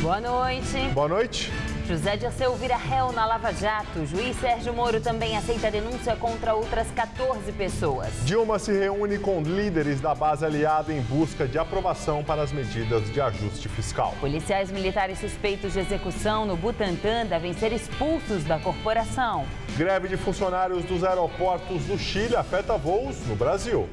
Boa noite. Boa noite. José Dirceu vira réu na Lava Jato. O juiz Sérgio Moro também aceita denúncia contra outras 14 pessoas. Dilma se reúne com líderes da base aliada em busca de aprovação para as medidas de ajuste fiscal. Policiais militares suspeitos de execução no Butantã devem ser expulsos da corporação. Greve de funcionários dos aeroportos do Chile afeta voos no Brasil.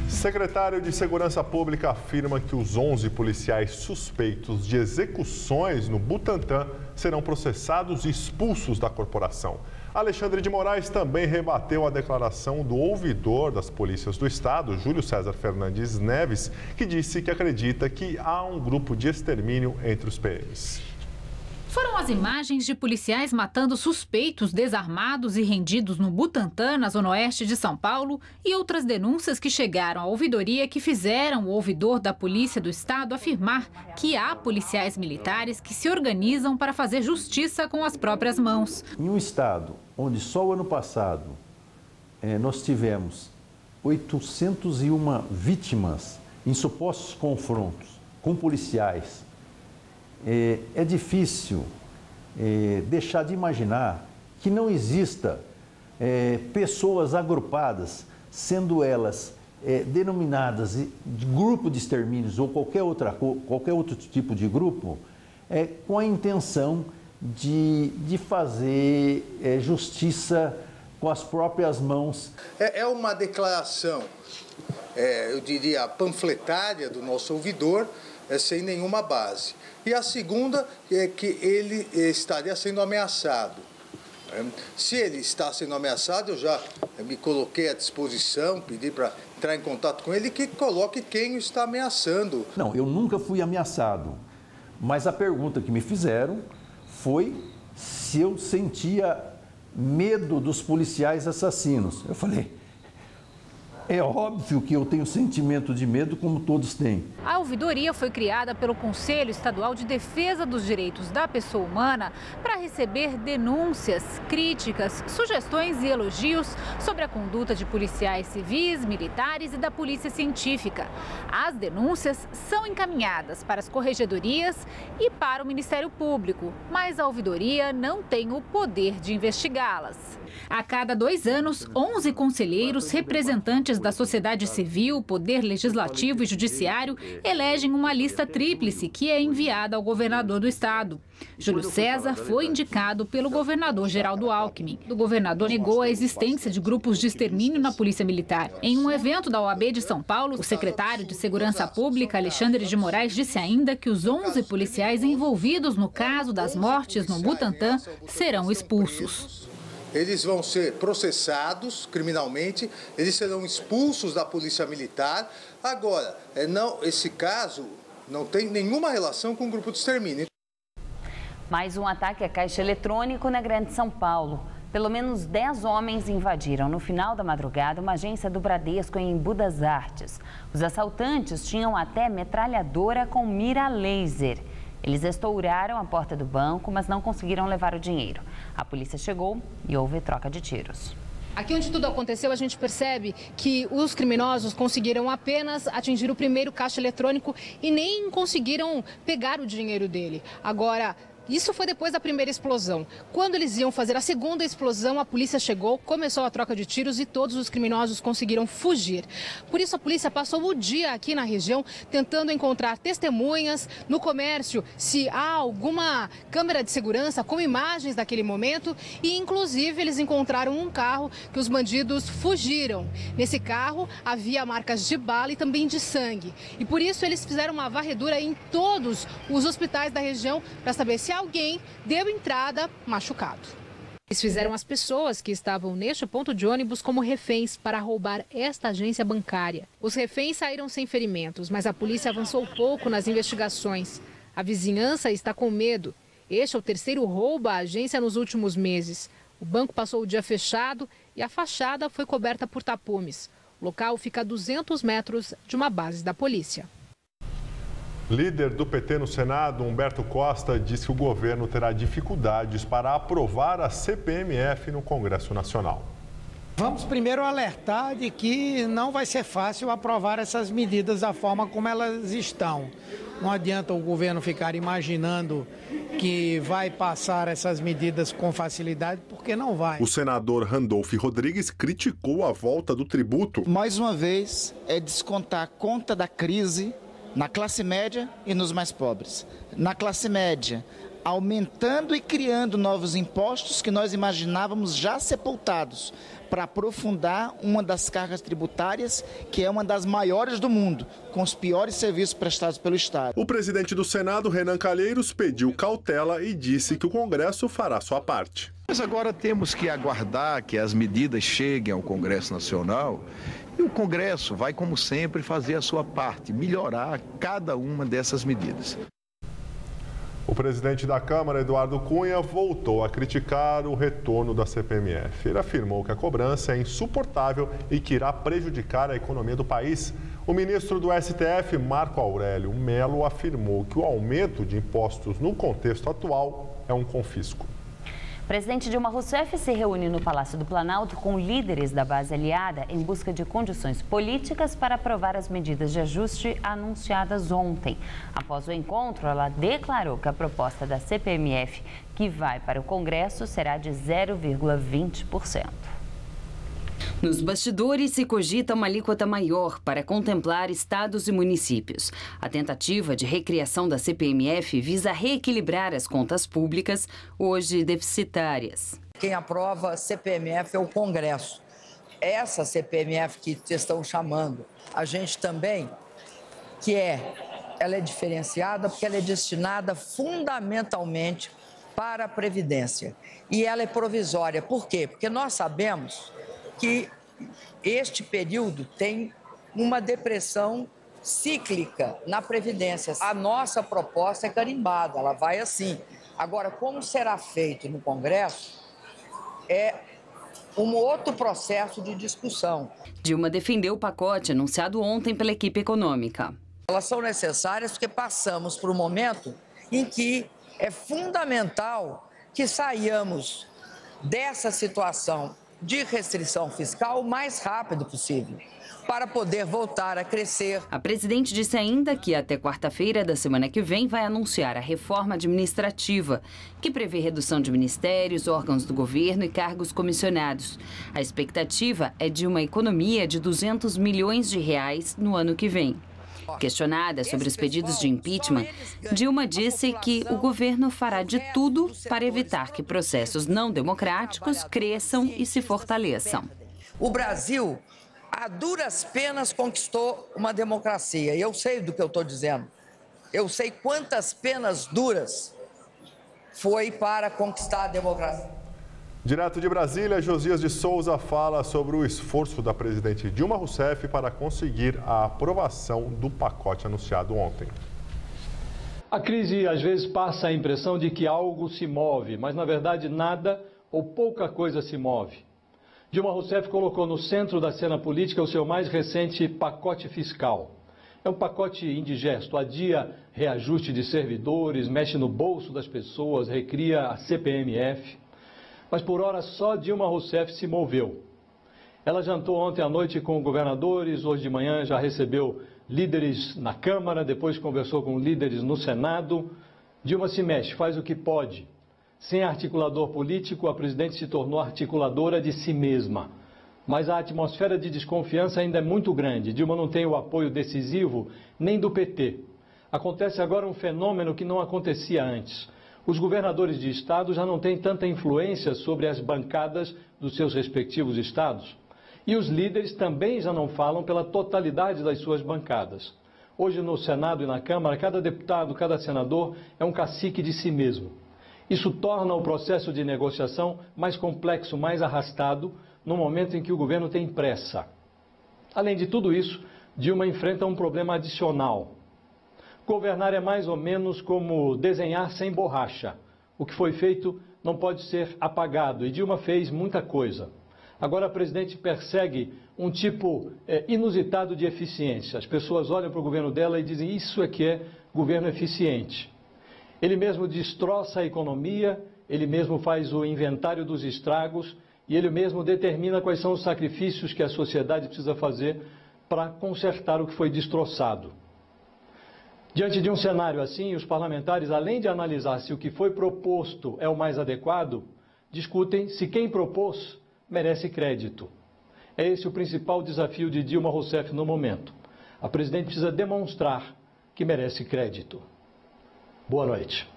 Secretário de Segurança Pública afirma que os 11 policiais suspeitos de execuções no Butantã serão processados e expulsos da corporação. Alexandre de Moraes também rebateu a declaração do ouvidor das polícias do estado, Júlio César Fernandes Neves, que disse que acredita que há um grupo de extermínio entre os PMs. Foram as imagens de policiais matando suspeitos desarmados e rendidos no Butantã, na zona oeste de São Paulo, e outras denúncias que chegaram à ouvidoria que fizeram o ouvidor da Polícia do Estado afirmar que há policiais militares que se organizam para fazer justiça com as próprias mãos. Em um estado onde só o ano passado nós tivemos 801 vítimas em supostos confrontos com policiais, é difícil deixar de imaginar que não exista pessoas agrupadas, sendo elas denominadas de grupo de extermínios ou qualquer outro tipo de grupo, com a intenção de fazer justiça com as próprias mãos. É uma declaração, eu diria, panfletária do nosso ouvidor, sem nenhuma base. E a segunda é que ele estaria sendo ameaçado. Se ele está sendo ameaçado, eu já me coloquei à disposição, pedi para entrar em contato com ele, que coloque quem o está ameaçando. Não, eu nunca fui ameaçado, mas a pergunta que me fizeram foi se eu sentia medo dos policiais assassinos. Eu falei, é óbvio que eu tenho sentimento de medo, como todos têm. A ouvidoria foi criada pelo Conselho Estadual de Defesa dos Direitos da Pessoa Humana para receber denúncias, críticas, sugestões e elogios sobre a conduta de policiais civis, militares e da polícia científica. As denúncias são encaminhadas para as corregedorias e para o Ministério Público, mas a ouvidoria não tem o poder de investigá-las. A cada 2 anos, 11 conselheiros, representantes da sociedade civil, poder legislativo e judiciário, elegem uma lista tríplice que é enviada ao governador do estado. Júlio César foi indicado pelo governador Geraldo Alckmin. O governador negou a existência de grupos de extermínio na Polícia Militar. Em um evento da OAB de São Paulo, o secretário de Segurança Pública, Alexandre de Moraes, disse ainda que os 11 policiais envolvidos no caso das mortes no Butantã serão expulsos. Eles vão ser processados criminalmente, eles serão expulsos da Polícia Militar. Agora, esse caso não tem nenhuma relação com o grupo de extermínio. Mais um ataque a caixa eletrônico na Grande São Paulo. Pelo menos 10 homens invadiram no final da madrugada uma agência do Bradesco em Embu das Artes. Os assaltantes tinham até metralhadora com mira laser. Eles estouraram a porta do banco, mas não conseguiram levar o dinheiro. A polícia chegou e houve troca de tiros. Aqui onde tudo aconteceu, a gente percebe que os criminosos conseguiram apenas atingir o primeiro caixa eletrônico e nem conseguiram pegar o dinheiro dele. Agora, isso foi depois da primeira explosão. Quando eles iam fazer a segunda explosão, a polícia chegou, começou a troca de tiros e todos os criminosos conseguiram fugir. Por isso, a polícia passou o dia aqui na região tentando encontrar testemunhas no comércio, se há alguma câmera de segurança com imagens daquele momento. E, inclusive, eles encontraram um carro que os bandidos fugiram. Nesse carro havia marcas de bala e também de sangue. E por isso, eles fizeram uma varredura em todos os hospitais da região para saber se alguém deu entrada machucado. Eles fizeram as pessoas que estavam neste ponto de ônibus como reféns para roubar esta agência bancária. Os reféns saíram sem ferimentos, mas a polícia avançou pouco nas investigações. A vizinhança está com medo. Este é o terceiro roubo à agência nos últimos meses. O banco passou o dia fechado e a fachada foi coberta por tapumes. O local fica a 200 metros de uma base da polícia. Líder do PT no Senado, Humberto Costa, diz que o governo terá dificuldades para aprovar a CPMF no Congresso Nacional. Vamos primeiro alertar de que não vai ser fácil aprovar essas medidas da forma como elas estão. Não adianta o governo ficar imaginando que vai passar essas medidas com facilidade, porque não vai. O senador Randolph Rodrigues criticou a volta do tributo. Mais uma vez, é descontar a conta da crise na classe média e nos mais pobres. Na classe média, aumentando e criando novos impostos que nós imaginávamos já sepultados, para aprofundar uma das cargas tributárias, que é uma das maiores do mundo, com os piores serviços prestados pelo Estado. O presidente do Senado, Renan Calheiros, pediu cautela e disse que o Congresso fará sua parte. Mas agora temos que aguardar que as medidas cheguem ao Congresso Nacional e o Congresso vai, como sempre, fazer a sua parte, melhorar cada uma dessas medidas. O presidente da Câmara, Eduardo Cunha, voltou a criticar o retorno da CPMF. Ele afirmou que a cobrança é insuportável e que irá prejudicar a economia do país. O ministro do STF, Marco Aurélio Mello, afirmou que o aumento de impostos no contexto atual é um confisco. O presidente Dilma Rousseff se reúne no Palácio do Planalto com líderes da base aliada em busca de condições políticas para aprovar as medidas de ajuste anunciadas ontem. Após o encontro, ela declarou que a proposta da CPMF que vai para o Congresso será de 0,20%. Nos bastidores se cogita uma alíquota maior para contemplar estados e municípios. A tentativa de recriação da CPMF visa reequilibrar as contas públicas, hoje deficitárias. Quem aprova a CPMF é o Congresso. Essa CPMF que estão chamando, a gente também, ela é diferenciada porque ela é destinada fundamentalmente para a Previdência. E ela é provisória. Por quê? Porque nós sabemos que este período tem uma depressão cíclica na Previdência. A nossa proposta é carimbada, ela vai assim. Agora, como será feito no Congresso, é um outro processo de discussão. Dilma defendeu o pacote anunciado ontem pela equipe econômica. Elas são necessárias porque passamos por um momento em que é fundamental que saiamos dessa situação de restrição fiscal o mais rápido possível, para poder voltar a crescer. A presidente disse ainda que até quarta-feira da semana que vem vai anunciar a reforma administrativa, que prevê redução de ministérios, órgãos do governo e cargos comissionados. A expectativa é de uma economia de 200 milhões de reais no ano que vem. Questionada sobre os pedidos de impeachment, Dilma disse que o governo fará de tudo para evitar que processos não democráticos cresçam e se fortaleçam. O Brasil, a duras penas, conquistou uma democracia. E eu sei do que eu estou dizendo. Eu sei quantas penas duras foi para conquistar a democracia. Direto de Brasília, Josias de Souza fala sobre o esforço da presidente Dilma Rousseff para conseguir a aprovação do pacote anunciado ontem. A crise às vezes passa a impressão de que algo se move, mas na verdade nada ou pouca coisa se move. Dilma Rousseff colocou no centro da cena política o seu mais recente pacote fiscal. É um pacote indigesto, adia reajuste de servidores, mexe no bolso das pessoas, recria a CPMF. Mas por hora só Dilma Rousseff se moveu. Ela jantou ontem à noite com governadores, hoje de manhã já recebeu líderes na Câmara, depois conversou com líderes no Senado. Dilma se mexe, faz o que pode. Sem articulador político, a presidente se tornou articuladora de si mesma. Mas a atmosfera de desconfiança ainda é muito grande. Dilma não tem o apoio decisivo nem do PT. Acontece agora um fenômeno que não acontecia antes. Os governadores de estado já não têm tanta influência sobre as bancadas dos seus respectivos estados. E os líderes também já não falam pela totalidade das suas bancadas. Hoje no Senado e na Câmara, cada deputado, cada senador é um cacique de si mesmo. Isso torna o processo de negociação mais complexo, mais arrastado, no momento em que o governo tem pressa. Além de tudo isso, Dilma enfrenta um problema adicional. Governar é mais ou menos como desenhar sem borracha. O que foi feito não pode ser apagado e Dilma fez muita coisa. Agora a presidente persegue um tipo inusitado de eficiência. As pessoas olham para o governo dela e dizem isso é que é governo eficiente. Ele mesmo destroça a economia, ele mesmo faz o inventário dos estragos e ele mesmo determina quais são os sacrifícios que a sociedade precisa fazer para consertar o que foi destroçado. Diante de um cenário assim, os parlamentares, além de analisar se o que foi proposto é o mais adequado, discutem se quem propôs merece crédito. É esse o principal desafio de Dilma Rousseff no momento. A presidente precisa demonstrar que merece crédito. Boa noite.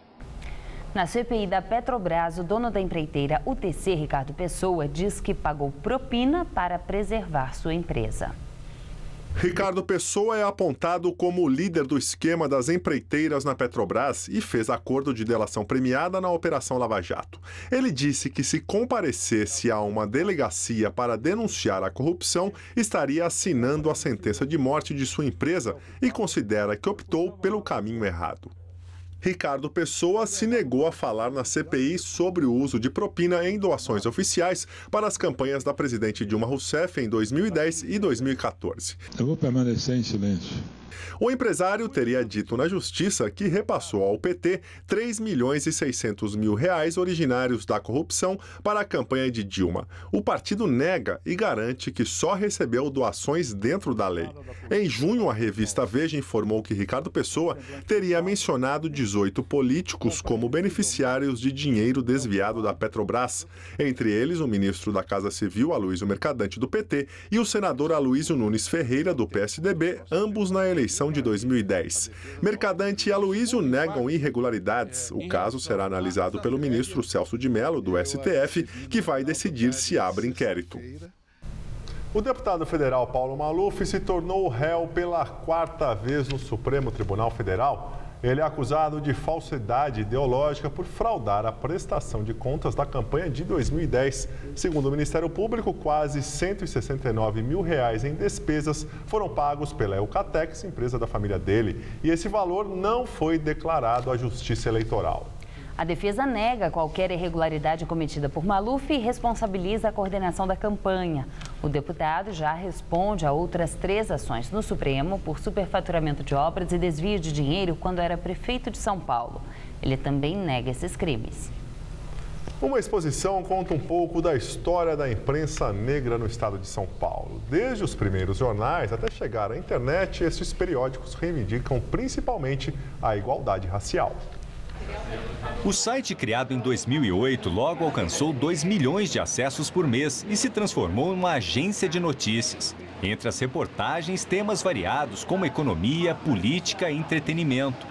Na CPI da Petrobras, o dono da empreiteira UTC, Ricardo Pessoa, diz que pagou propina para preservar sua empresa. Ricardo Pessoa é apontado como o líder do esquema das empreiteiras na Petrobras e fez acordo de delação premiada na Operação Lava Jato. Ele disse que se comparecesse a uma delegacia para denunciar a corrupção, estaria assinando a sentença de morte de sua empresa e considera que optou pelo caminho errado. Ricardo Pessoa se negou a falar na CPI sobre o uso de propina em doações oficiais para as campanhas da presidente Dilma Rousseff em 2010 e 2014. Eu vou permanecer em silêncio. O empresário teria dito na justiça que repassou ao PT 3 milhões e 600 mil reais originários da corrupção para a campanha de Dilma. O partido nega e garante que só recebeu doações dentro da lei. Em junho, a revista Veja informou que Ricardo Pessoa teria mencionado 18 políticos como beneficiários de dinheiro desviado da Petrobras. Entre eles, o ministro da Casa Civil, Aloysio Mercadante, do PT, e o senador Aloysio Nunes Ferreira, do PSDB, ambos na eleição de 2010. Mercadante e Aloysio negam irregularidades. O caso será analisado pelo ministro Celso de Mello, do STF, que vai decidir se abre inquérito. O deputado federal Paulo Maluf se tornou réu pela 4ª vez no Supremo Tribunal Federal. Ele é acusado de falsidade ideológica por fraudar a prestação de contas da campanha de 2010. Segundo o Ministério Público, quase R$ 169 mil em despesas foram pagos pela Eucatex, empresa da família dele, e esse valor não foi declarado à Justiça Eleitoral. A defesa nega qualquer irregularidade cometida por Maluf e responsabiliza a coordenação da campanha. O deputado já responde a outras 3 ações no Supremo por superfaturamento de obras e desvio de dinheiro quando era prefeito de São Paulo. Ele também nega esses crimes. Uma exposição conta um pouco da história da imprensa negra no estado de São Paulo. Desde os primeiros jornais até chegar à internet, esses periódicos reivindicam principalmente a igualdade racial. O site, criado em 2008, logo alcançou 2 milhões de acessos por mês e se transformou em uma agência de notícias. Entre as reportagens, temas variados como economia, política e entretenimento.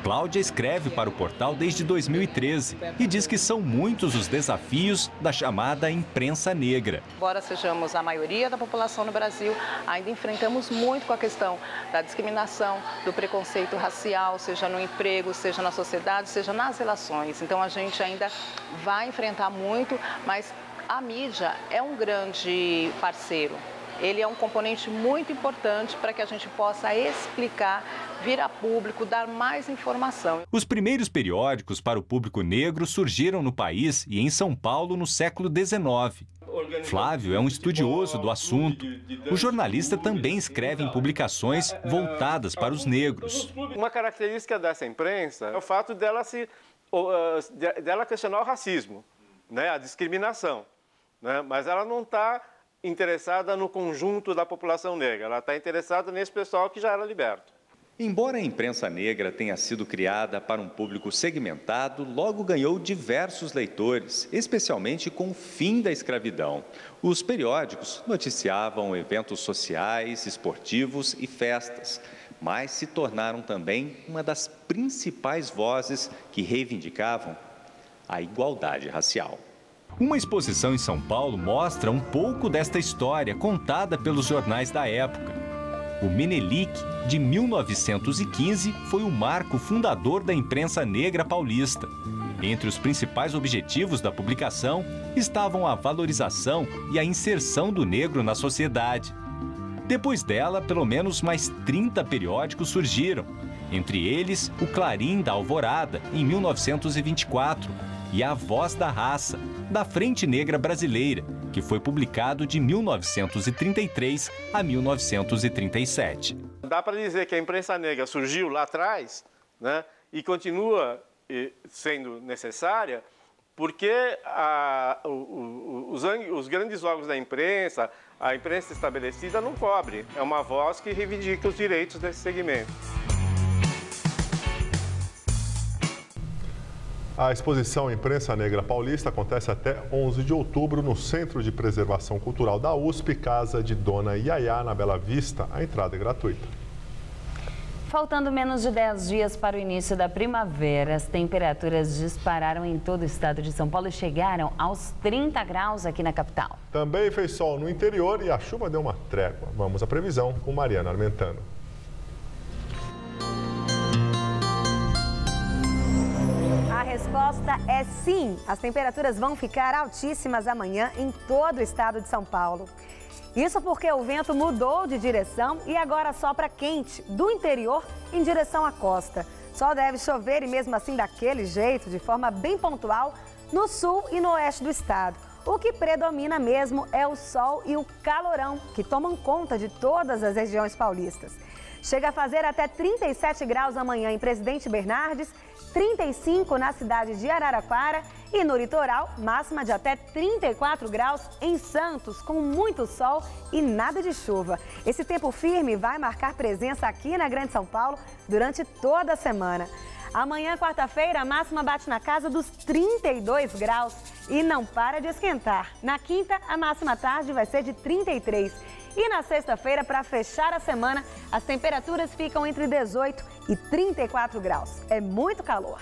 Cláudia escreve para o portal desde 2013 e diz que são muitos os desafios da chamada imprensa negra. Embora sejamos a maioria da população no Brasil, ainda enfrentamos muito com a questão da discriminação, do preconceito racial, seja no emprego, seja na sociedade, seja nas relações. Então a gente ainda vai enfrentar muito, mas a mídia é um grande parceiro. Ele é um componente muito importante para que a gente possa explicar, vir a público, dar mais informação. Os primeiros periódicos para o público negro surgiram no país e em São Paulo no século XIX. Flávio é um estudioso do assunto. O jornalista também escreve em publicações voltadas para os negros. Uma característica dessa imprensa é o fato dela questionar o racismo, né, a discriminação, né, mas ela não está interessada no conjunto da população negra, ela está interessada nesse pessoal que já era liberto. Embora a imprensa negra tenha sido criada para um público segmentado, logo ganhou diversos leitores, especialmente com o fim da escravidão. Os periódicos noticiavam eventos sociais, esportivos e festas, mas se tornaram também uma das principais vozes que reivindicavam a igualdade racial. Uma exposição em São Paulo mostra um pouco desta história contada pelos jornais da época. O Menelik, de 1915, foi o marco fundador da imprensa negra paulista. Entre os principais objetivos da publicação estavam a valorização e a inserção do negro na sociedade. Depois dela, pelo menos mais 30 periódicos surgiram, entre eles o Clarim da Alvorada, em 1924, e A Voz da Raça, da Frente Negra Brasileira, que foi publicado de 1933 a 1937. Dá para dizer que a imprensa negra surgiu lá atrás, né? E continua sendo necessária porque os grandes órgãos da imprensa, a imprensa estabelecida não cobre. É uma voz que reivindica os direitos desse segmento. A exposição Imprensa Negra Paulista acontece até 11 de outubro no Centro de Preservação Cultural da USP, Casa de Dona Iaiá, na Bela Vista. A entrada é gratuita. Faltando menos de 10 dias para o início da primavera, as temperaturas dispararam em todo o estado de São Paulo e chegaram aos 30 graus aqui na capital. Também fez sol no interior e a chuva deu uma trégua. Vamos à previsão com Mariana Armentano. A resposta é sim. As temperaturas vão ficar altíssimas amanhã em todo o estado de São Paulo. Isso porque o vento mudou de direção e agora sopra quente do interior em direção à costa. Só deve chover e mesmo assim daquele jeito, de forma bem pontual, no sul e no oeste do estado. O que predomina mesmo é o sol e o calorão, que tomam conta de todas as regiões paulistas. Chega a fazer até 37 graus amanhã em Presidente Bernardes, 35 na cidade de Araraquara e no litoral, máxima de até 34 graus em Santos, com muito sol e nada de chuva. Esse tempo firme vai marcar presença aqui na Grande São Paulo durante toda a semana. Amanhã, quarta-feira, a máxima bate na casa dos 32 graus e não para de esquentar. Na quinta, a máxima tarde vai ser de 33. E na sexta-feira, para fechar a semana, as temperaturas ficam entre 18 e 34 graus. É muito calor.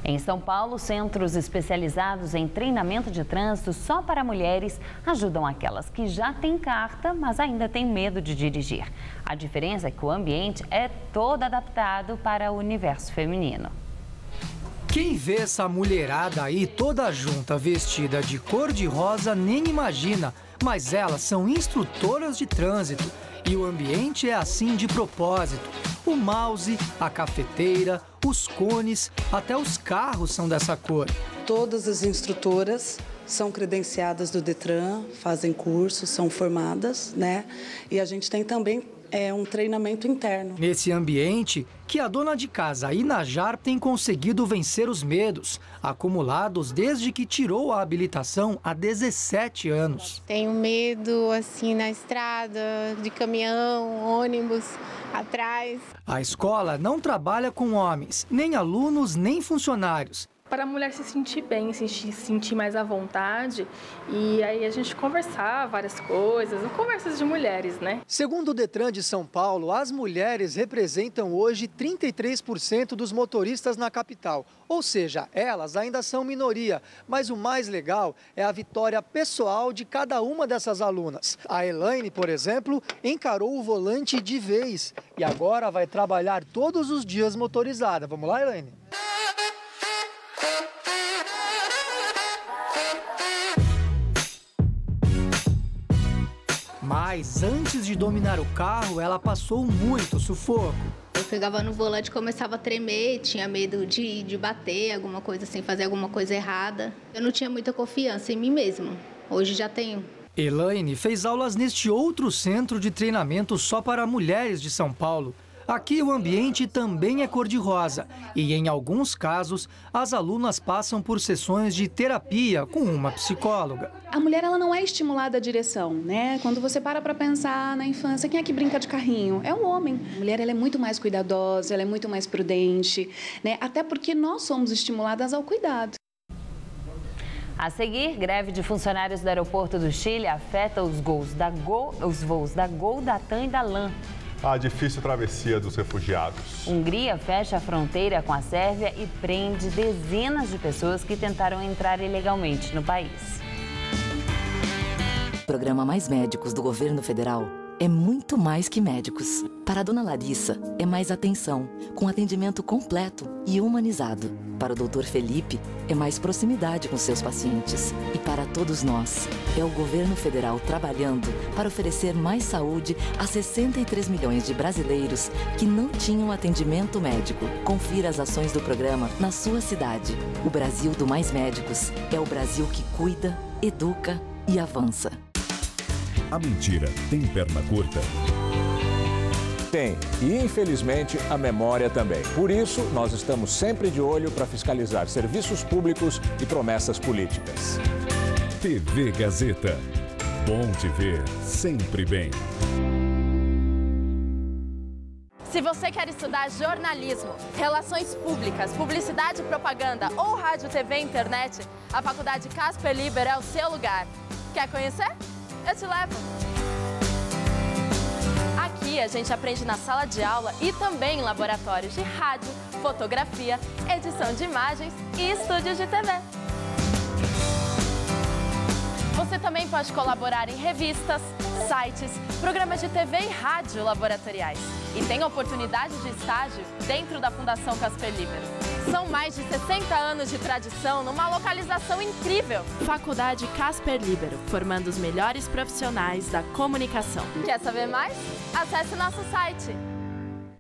Em São Paulo, centros especializados em treinamento de trânsito só para mulheres ajudam aquelas que já têm carta, mas ainda têm medo de dirigir. A diferença é que o ambiente é todo adaptado para o universo feminino. Quem vê essa mulherada aí toda junta, vestida de cor de rosa, nem imagina. Mas elas são instrutoras de trânsito e o ambiente é assim de propósito. O mouse, a cafeteira, os cones, até os carros são dessa cor. Todas as instrutoras são credenciadas do Detran, fazem cursos, são formadas, né? E a gente tem também um treinamento interno. Nesse ambiente que a dona de casa, Inajar, tem conseguido vencer os medos, acumulados desde que tirou a habilitação há 17 anos. Tenho medo, assim, na estrada, de caminhão, ônibus, atrás. A escola não trabalha com homens, nem alunos, nem funcionários. Para a mulher se sentir bem, se sentir mais à vontade, e aí a gente conversar várias coisas, conversas de mulheres, né? Segundo o Detran de São Paulo, as mulheres representam hoje 33% dos motoristas na capital. Ou seja, elas ainda são minoria, mas o mais legal é a vitória pessoal de cada uma dessas alunas. A Elaine, por exemplo, encarou o volante de vez e agora vai trabalhar todos os dias motorizada. Vamos lá, Elaine? Mas antes de dominar o carro, ela passou muito sufoco. Eu pegava no volante, começava a tremer, tinha medo de bater alguma coisa assim, fazer alguma coisa errada. Eu não tinha muita confiança em mim mesma. Hoje já tenho. Elaine fez aulas neste outro centro de treinamento só para mulheres de São Paulo. Aqui o ambiente também é cor-de-rosa e, em alguns casos, as alunas passam por sessões de terapia com uma psicóloga. A mulher ela não é estimulada à direção, né? Quando você para pensar na infância, quem é que brinca de carrinho? É o homem. A mulher ela é muito mais cuidadosa, ela é muito mais prudente, né? Até porque nós somos estimuladas ao cuidado. A seguir, greve de funcionários do aeroporto do Chile afeta os voos da Gol, da TAM e da LAN. A difícil travessia dos refugiados. Hungria fecha a fronteira com a Sérvia e prende dezenas de pessoas que tentaram entrar ilegalmente no país. O programa Mais Médicos do Governo Federal é muito mais que médicos. Para a dona Larissa, é mais atenção, com atendimento completo e humanizado. Para o doutor Felipe, é mais proximidade com seus pacientes. E para todos nós, é o governo federal trabalhando para oferecer mais saúde a 63 milhões de brasileiros que não tinham atendimento médico. Confira as ações do programa na sua cidade. O Brasil do Mais Médicos é o Brasil que cuida, educa e avança. A mentira tem perna curta. tem e, infelizmente, a memória também. Por isso, nós estamos sempre de olho para fiscalizar serviços públicos e promessas políticas. TV Gazeta. Bom te ver sempre bem. Se você quer estudar jornalismo, relações públicas, publicidade e propaganda ou rádio, TV e internet, a Faculdade Casper Liber é o seu lugar. Quer conhecer? Eu te levo! Aqui a gente aprende na sala de aula e também em laboratórios de rádio, fotografia, edição de imagens e estúdios de TV. Você também pode colaborar em revistas, sites, programas de TV e rádio laboratoriais. E tem oportunidade de estágio dentro da Fundação Casper Liber. São mais de 60 anos de tradição numa localização incrível. Faculdade Casper Libero, formando os melhores profissionais da comunicação. Quer saber mais? Acesse nosso site.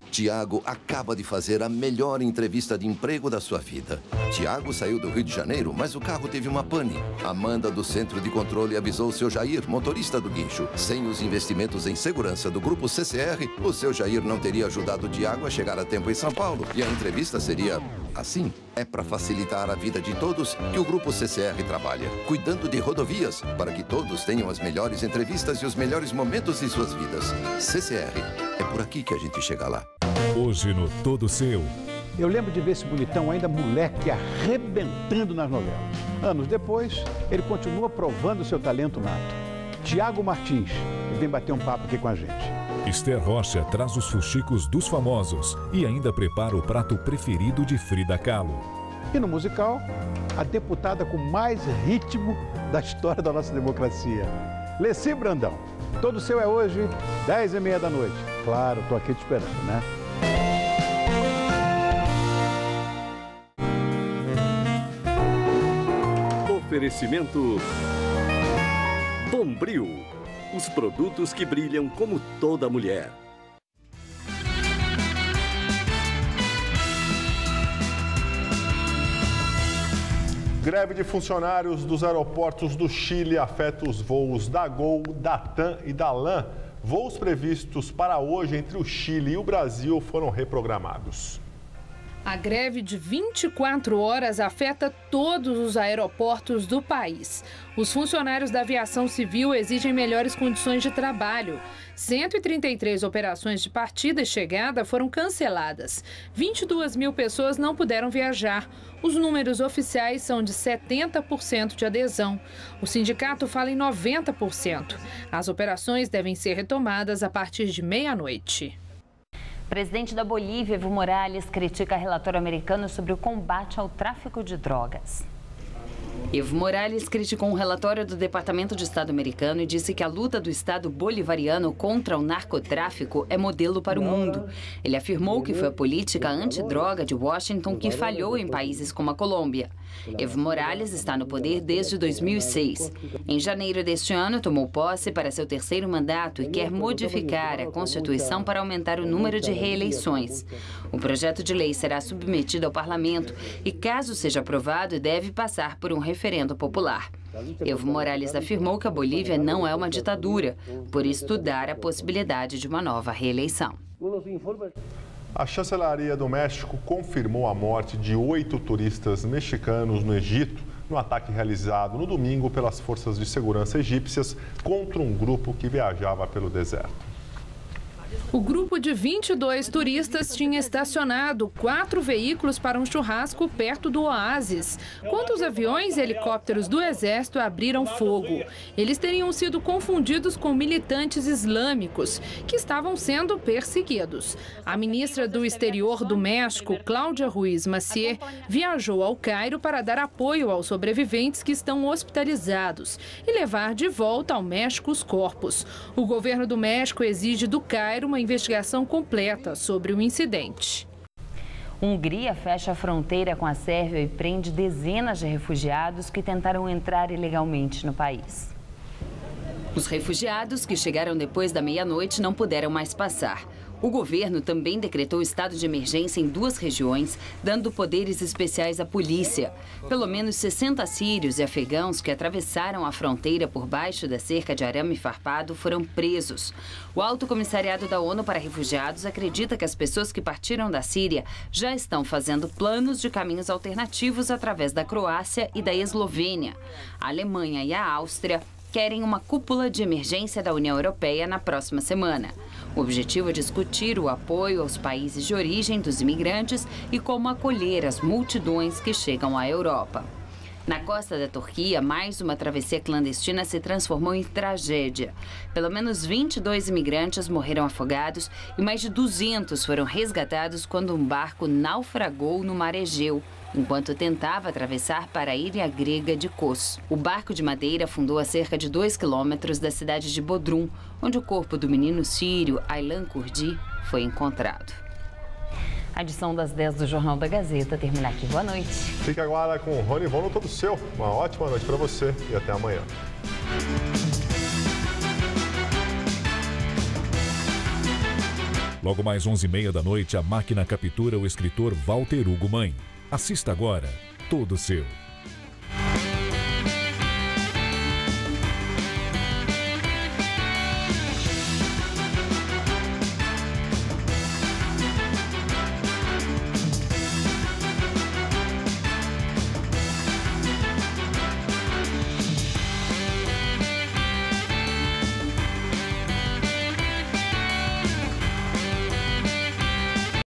Tiago acaba de fazer a melhor entrevista de emprego da sua vida. Tiago saiu do Rio de Janeiro, mas o carro teve uma pane. Amanda, do Centro de Controle, avisou o seu Jair, motorista do guincho. Sem os investimentos em segurança do Grupo CCR, o seu Jair não teria ajudado o Tiago a chegar a tempo em São Paulo. E a entrevista seria assim. É para facilitar a vida de todos que o Grupo CCR trabalha, cuidando de rodovias, para que todos tenham as melhores entrevistas e os melhores momentos de suas vidas. CCR, é por aqui que a gente chega lá. Hoje no Todo Seu. Eu lembro de ver esse bonitão ainda moleque arrebentando nas novelas. Anos depois, ele continua provando seu talento nato. Tiago Martins, ele vem bater um papo aqui com a gente. Esther Rocha traz os fuxicos dos famosos e ainda prepara o prato preferido de Frida Kahlo. E no musical, a deputada com mais ritmo da história da nossa democracia, Leci Brandão. Todo Seu é hoje, 10h30 da noite. Claro, tô aqui te esperando, né? Oferecimento Bombril, os produtos que brilham como toda mulher. Greve de funcionários dos aeroportos do Chile afeta os voos da Gol, da TAM e da LAN. Voos previstos para hoje entre o Chile e o Brasil foram reprogramados. A greve de 24 horas afeta todos os aeroportos do país. Os funcionários da aviação civil exigem melhores condições de trabalho. 133 operações de partida e chegada foram canceladas. 22 mil pessoas não puderam viajar. Os números oficiais são de 70% de adesão. O sindicato fala em 90%. As operações devem ser retomadas a partir de meia-noite. O presidente da Bolívia, Evo Morales, critica relatório americano sobre o combate ao tráfico de drogas. Evo Morales criticou um relatório do Departamento de Estado americano e disse que a luta do Estado bolivariano contra o narcotráfico é modelo para o mundo. Ele afirmou que foi a política antidroga de Washington que falhou em países como a Colômbia. Evo Morales está no poder desde 2006. Em janeiro deste ano, tomou posse para seu terceiro mandato e quer modificar a Constituição para aumentar o número de reeleições. O projeto de lei será submetido ao parlamento e, caso seja aprovado, deve passar por um referendo popular. Evo Morales afirmou que a Bolívia não é uma ditadura, por estudar a possibilidade de uma nova reeleição. A chancelaria do México confirmou a morte de 8 turistas mexicanos no Egito, no ataque realizado no domingo pelas forças de segurança egípcias contra um grupo que viajava pelo deserto. O grupo de 22 turistas tinha estacionado 4 veículos para um churrasco perto do oásis, quando os aviões e helicópteros do Exército abriram fogo. Eles teriam sido confundidos com militantes islâmicos, que estavam sendo perseguidos. A ministra do Exterior do México, Cláudia Ruiz Massieu, viajou ao Cairo para dar apoio aos sobreviventes que estão hospitalizados e levar de volta ao México os corpos. O governo do México exige do Cairo uma investigação completa sobre o incidente. Hungria fecha a fronteira com a Sérvia e prende dezenas de refugiados que tentaram entrar ilegalmente no país. Os refugiados que chegaram depois da meia-noite não puderam mais passar. O governo também decretou estado de emergência em 2 regiões, dando poderes especiais à polícia. Pelo menos 60 sírios e afegãos que atravessaram a fronteira por baixo da cerca de arame farpado foram presos. O Alto Comissariado da ONU para Refugiados acredita que as pessoas que partiram da Síria já estão fazendo planos de caminhos alternativos através da Croácia e da Eslovênia. A Alemanha e a Áustria querem uma cúpula de emergência da União Europeia na próxima semana. O objetivo é discutir o apoio aos países de origem dos imigrantes e como acolher as multidões que chegam à Europa. Na costa da Turquia, mais uma travessia clandestina se transformou em tragédia. Pelo menos 22 imigrantes morreram afogados e mais de 200 foram resgatados quando um barco naufragou no mar Egeu, enquanto tentava atravessar para a ilha grega de Kos. O barco de madeira afundou a cerca de 2 quilômetros da cidade de Bodrum, onde o corpo do menino sírio Aylan Kurdi foi encontrado. A edição das 10 do Jornal da Gazeta termina aqui. Boa noite. Fique agora com o Rony Von, todo seu. Uma ótima noite para você e até amanhã. Logo mais 11h30 da noite, a máquina captura o escritor Walter Hugo Mãe. Assista agora, todo seu.